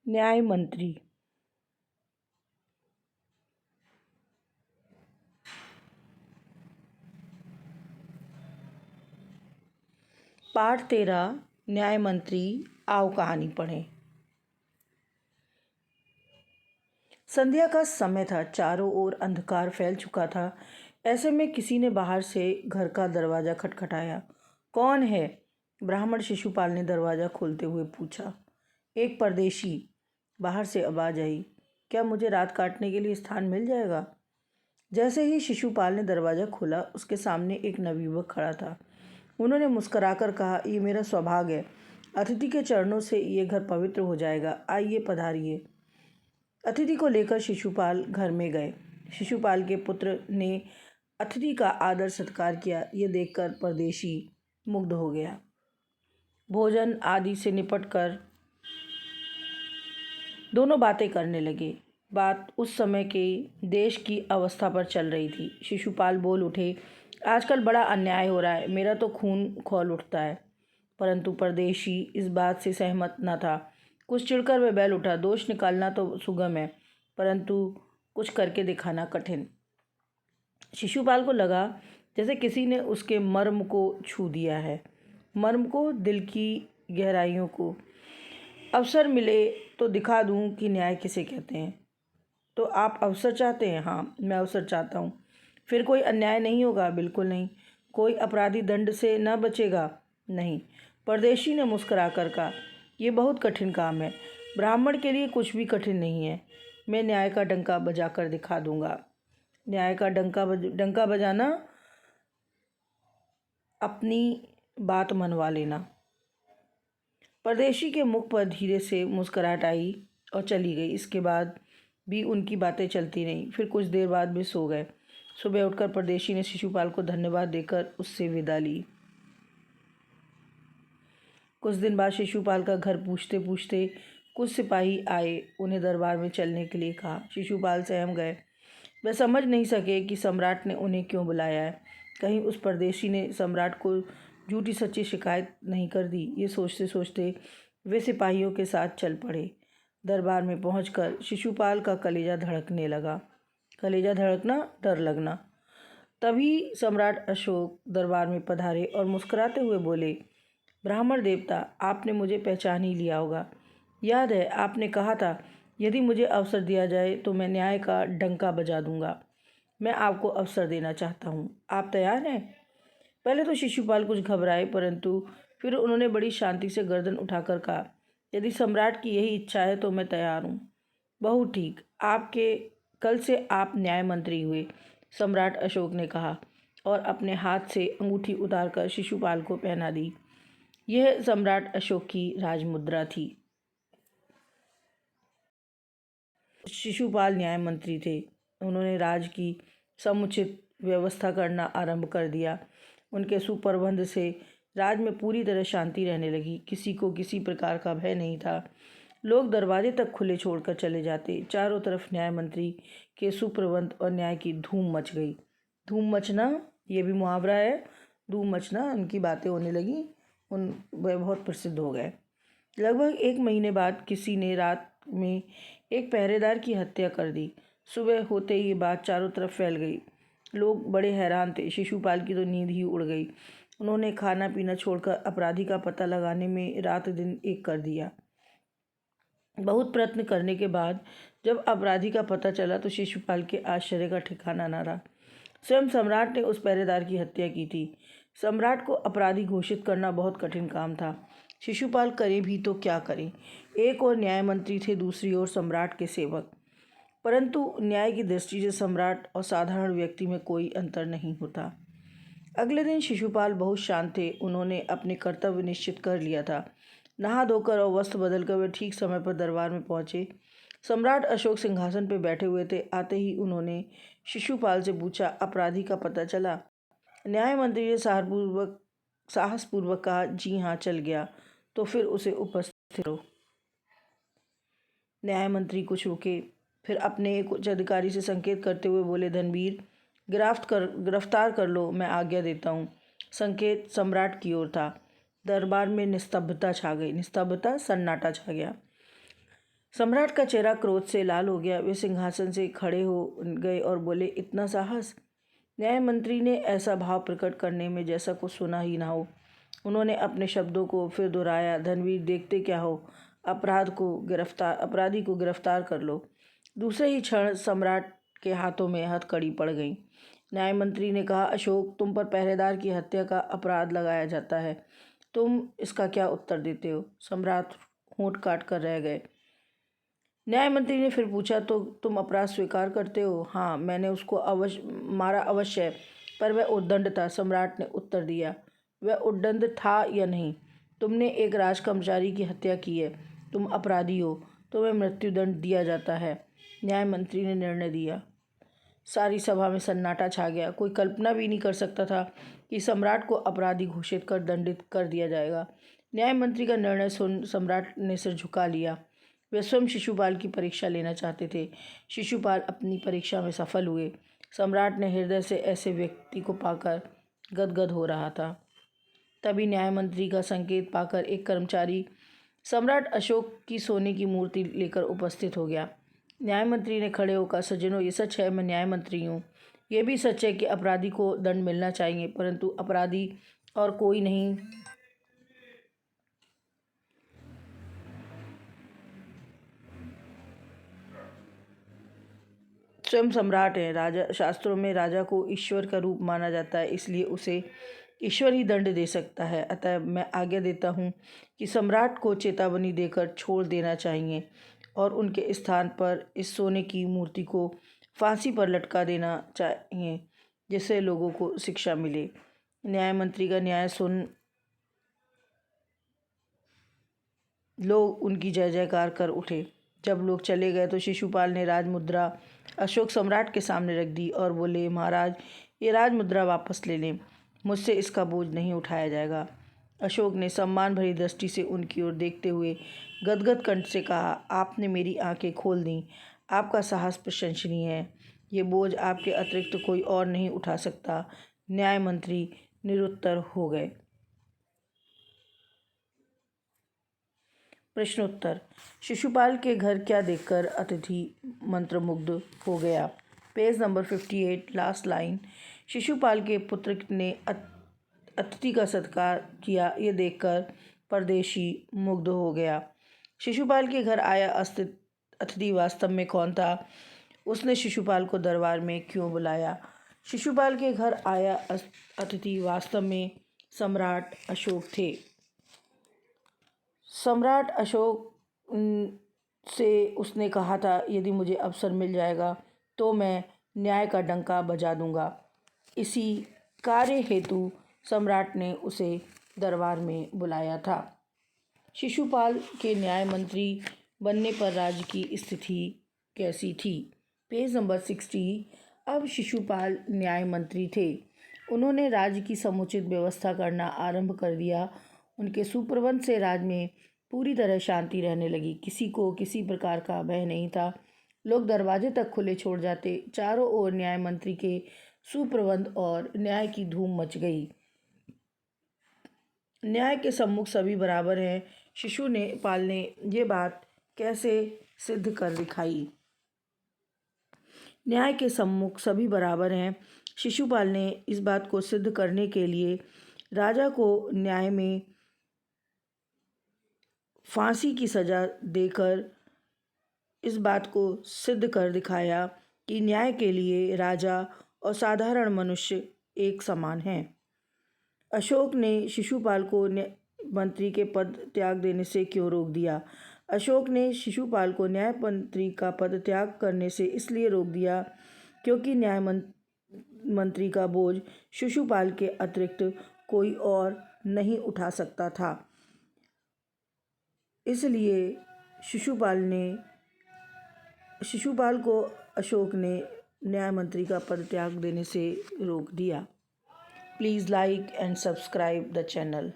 न्याय मंत्री। पाठ 13 न्याय मंत्री। आओ कहानी पढ़ें। संध्या का समय था, चारों ओर अंधकार फैल चुका था। ऐसे में किसी ने बाहर से घर का दरवाजा खटखटाया। कौन है? ब्राह्मण शिशुपाल ने दरवाजा खोलते हुए पूछा। एक परदेशी, बाहर से आवाज आई। क्या मुझे रात काटने के लिए स्थान मिल जाएगा? जैसे ही शिशुपाल ने दरवाजा खोला, उसके सामने एक नवयुवक खड़ा था। उन्होंने मुस्कुराकर कहा, ये मेरा सौभाग्य है। अतिथि के चरणों से ये घर पवित्र हो जाएगा। आइए, पधारिए। अतिथि को लेकर शिशुपाल घर में गए। शिशुपाल के पुत्र ने अतिथि का आदर सत्कार किया। ये देखकर परदेशी मुग्ध हो गया। भोजन आदि से निपटकर दोनों बातें करने लगे। बात उस समय के देश की अवस्था पर चल रही थी। शिशुपाल बोल उठे, आजकल बड़ा अन्याय हो रहा है, मेरा तो खून खौल उठता है। परंतु परदेशी इस बात से सहमत न था। कुछ चिढ़कर वह बैल उठा, दोष निकालना तो सुगम है, परंतु कुछ करके दिखाना कठिन। शिशुपाल को लगा जैसे किसी ने उसके मर्म को छू दिया है, मर्म को, दिल की गहराइयों को। अवसर मिले तो दिखा दूं कि न्याय किसे कहते हैं। तो आप अवसर चाहते हैं? हाँ, मैं अवसर चाहता हूँ। फिर कोई अन्याय नहीं होगा? बिल्कुल नहीं। कोई अपराधी दंड से न बचेगा? नहीं। परदेशी ने मुस्कुराकर कहा, यह बहुत कठिन काम है। ब्राह्मण के लिए कुछ भी कठिन नहीं है। मैं न्याय का डंका बजाकर दिखा दूंगा। न्याय का डंका बजाना, अपनी बात मनवा लेना। परदेशी के मुख पर धीरे से मुस्कुराहट आई और चली गई। इसके बाद भी उनकी बातें चलती रहीं। फिर कुछ देर बाद वे सो गए। सुबह उठकर परदेशी ने शिशुपाल को धन्यवाद देकर उससे विदा ली। कुछ दिन बाद शिशुपाल का घर पूछते पूछते कुछ सिपाही आए। उन्हें दरबार में चलने के लिए कहा। शिशुपाल सहम गए। वे समझ नहीं सके कि सम्राट ने उन्हें क्यों बुलाया है। कहीं उस परदेशी ने सम्राट को झूठी सच्ची शिकायत नहीं कर दी। ये सोचते सोचते वे सिपाहियों के साथ चल पड़े। दरबार में पहुंचकर शिशुपाल का कलेजा धड़कने लगा। कलेजा धड़कना, डर लगना। तभी सम्राट अशोक दरबार में पधारे और मुस्कुराते हुए बोले, ब्राह्मण देवता, आपने मुझे पहचान ही लिया होगा। याद है, आपने कहा था यदि मुझे अवसर दिया जाए तो मैं न्याय का डंका बजा दूंगा। मैं आपको अवसर देना चाहता हूँ। आप तैयार हैं? पहले तो शिशुपाल कुछ घबराए, परंतु फिर उन्होंने बड़ी शांति से गर्दन उठाकर कहा, यदि सम्राट की यही इच्छा है तो मैं तैयार हूँ। बहुत ठीक। आपके कल से आप न्याय मंत्री हुए, सम्राट अशोक ने कहा और अपने हाथ से अंगूठी उतारकर शिशुपाल को पहना दी। यह सम्राट अशोक की राजमुद्रा थी। शिशुपाल न्याय मंत्री थे। उन्होंने राज की समुचित व्यवस्था करना आरंभ कर दिया। उनके सुप्रबंध से राज में पूरी तरह शांति रहने लगी। किसी को किसी प्रकार का भय नहीं था। लोग दरवाजे तक खुले छोड़कर चले जाते। चारों तरफ न्याय मंत्री के सुप्रबंध और न्याय की धूम मच गई। धूम मचना, ये भी मुहावरा है। धूम मचना, उनकी बातें होने लगी, वह बहुत प्रसिद्ध हो गए। लगभग एक महीने बाद किसी ने रात में एक पहरेदार की हत्या कर दी। सुबह होते ही ये बात चारों तरफ फैल गई। लोग बड़े हैरान थे। शिशुपाल की तो नींद ही उड़ गई। उन्होंने खाना पीना छोड़कर अपराधी का पता लगाने में रात दिन एक कर दिया। बहुत प्रयत्न करने के बाद जब अपराधी का पता चला तो शिशुपाल के आश्चर्य का ठिकाना न रहा। स्वयं सम्राट ने उस पहरेदार की हत्या की थी। सम्राट को अपराधी घोषित करना बहुत कठिन काम था। शिशुपाल करे भी तो क्या करे। एक और न्याय मंत्री थे, दूसरी ओर सम्राट के सेवक। परंतु न्याय की दृष्टि से सम्राट और साधारण व्यक्ति में कोई अंतर नहीं होता। अगले दिन शिशुपाल बहुत शांत थे। उन्होंने अपने कर्तव्य निश्चित कर लिया था। नहा धोकर और वस्त्र बदलकर वे ठीक समय पर दरबार में पहुंचे। सम्राट अशोक सिंहासन पर बैठे हुए थे। आते ही उन्होंने शिशुपाल से पूछा, अपराधी का पता चला? न्याय मंत्री ने साहसपूर्वक कहा, जी हाँ, चल गया। तो फिर उसे उपस्थित करो। न्याय मंत्री कुछ रुके, फिर अपने एक उच्च अधिकारी से संकेत करते हुए बोले, धनवीर, गिरफ्तार कर लो, मैं आज्ञा देता हूँ। संकेत सम्राट की ओर था। दरबार में निस्तब्धता छा गई। निस्तब्धता, सन्नाटा छा गया। सम्राट का चेहरा क्रोध से लाल हो गया। वे सिंहासन से खड़े हो गए और बोले, इतना साहस? न्याय मंत्री ने ऐसा भाव प्रकट करने में जैसा कुछ सुना ही ना हो। उन्होंने अपने शब्दों को फिर दोहराया, धनवीर, देखते क्या हो, अपराधी को गिरफ्तार कर लो। दूसरे ही क्षण सम्राट के हाथों में हथकड़ी पड़ गई। न्याय मंत्री ने कहा, अशोक, तुम पर पहरेदार की हत्या का अपराध लगाया जाता है, तुम इसका क्या उत्तर देते हो? सम्राट होंठ काट कर रह गए। न्याय मंत्री ने फिर पूछा, तो तुम अपराध स्वीकार करते हो? हाँ, मैंने उसको मारा अवश्य है, पर वह उद्दंड था। सम्राट ने उत्तर दिया। वह उद्दंड था या नहीं? तुमने एक राजकर्मचारी की हत्या की है, तुम अपराधी हो, तुम्हें मृत्युदंड दिया जाता है। न्याय मंत्री ने निर्णय दिया। सारी सभा में सन्नाटा छा गया। कोई कल्पना भी नहीं कर सकता था कि सम्राट को अपराधी घोषित कर दंडित कर दिया जाएगा। न्याय मंत्री का निर्णय सुन सम्राट ने सिर झुका लिया। वे स्वयं शिशुपाल की परीक्षा लेना चाहते थे। शिशुपाल अपनी परीक्षा में सफल हुए। सम्राट ने हृदय से ऐसे व्यक्ति को पाकर गदगद हो रहा था। तभी न्याय मंत्री का संकेत पाकर एक कर्मचारी सम्राट अशोक की सोने की मूर्ति लेकर उपस्थित हो गया। न्याय मंत्री ने खड़े होकर, सज्जनों, ये सच है, मैं न्याय मंत्री हूँ। ये भी सच है कि अपराधी को दंड मिलना चाहिए, परंतु अपराधी और कोई नहीं, स्वयं सम्राट है। राजा, शास्त्रों में राजा को ईश्वर का रूप माना जाता है, इसलिए उसे ईश्वर ही दंड दे सकता है। अतः मैं आज्ञा देता हूँ कि सम्राट को चेतावनी देकर छोड़ देना चाहिए और उनके स्थान पर इस सोने की मूर्ति को फांसी पर लटका देना चाहिए, जिससे लोगों को शिक्षा मिले। न्याय मंत्री का न्याय सुन लोग उनकी जय जयकार कर उठे। जब लोग चले गए तो शिशुपाल ने राजमुद्रा अशोक सम्राट के सामने रख दी और बोले, महाराज, ये राजमुद्रा वापस ले लें, मुझसे इसका बोझ नहीं उठाया जाएगा। अशोक ने सम्मान भरी दृष्टि से उनकी ओर देखते हुए गदगद कंठ से कहा, आपने मेरी आंखें खोल दी। आपका साहस प्रशंसनीय है। ये बोझ आपके अतिरिक्त कोई और नहीं उठा सकता। न्याय मंत्री निरुत्तर हो गए। प्रश्नोत्तर। शिशुपाल के घर क्या देखकर अतिथि मंत्रमुग्ध हो गया? Page number 58, last line. Shishupal के पुत्र ने अतिथि का सत्कार किया, ये देखकर परदेशी मुग्ध हो गया। शिशुपाल के घर आया अतिथि वास्तव में कौन था? उसने शिशुपाल को दरबार में क्यों बुलाया? शिशुपाल के घर आया अतिथि वास्तव में सम्राट अशोक थे। सम्राट अशोक से उसने कहा था, यदि मुझे अवसर मिल जाएगा तो मैं न्याय का डंका बजा दूंगा। इसी कार्य हेतु सम्राट ने उसे दरबार में बुलाया था। शिशुपाल के न्याय मंत्री बनने पर राज्य की स्थिति कैसी थी? Page number 60। अब शिशुपाल न्याय मंत्री थे। उन्होंने राज्य की समुचित व्यवस्था करना आरंभ कर दिया। उनके सुप्रबंध से राज्य में पूरी तरह शांति रहने लगी। किसी को किसी प्रकार का भय नहीं था। लोग दरवाजे तक खुले छोड़ जाते। चारों ओर न्याय मंत्री के सुप्रबंध और न्याय की धूम मच गई। न्याय के सम्मुख सभी बराबर हैं। शिशुपाल ने ये बात कैसे सिद्ध कर दिखाई? न्याय के सम्मुख सभी बराबर हैं। शिशुपाल ने इस बात को सिद्ध करने के लिए राजा को न्याय में फांसी की सजा देकर इस बात को सिद्ध कर दिखाया कि न्याय के लिए राजा और साधारण मनुष्य एक समान हैं। अशोक ने शिशुपाल को मंत्री के पद त्याग देने से क्यों रोक दिया? अशोक ने शिशुपाल को न्याय मंत्री का पद त्याग करने से इसलिए रोक दिया क्योंकि न्याय मंत्री का बोझ शिशुपाल के अतिरिक्त कोई और नहीं उठा सकता था। इसलिए शिशुपाल को अशोक ने न्याय मंत्री का पद त्याग देने से रोक दिया। Please like and subscribe the channel.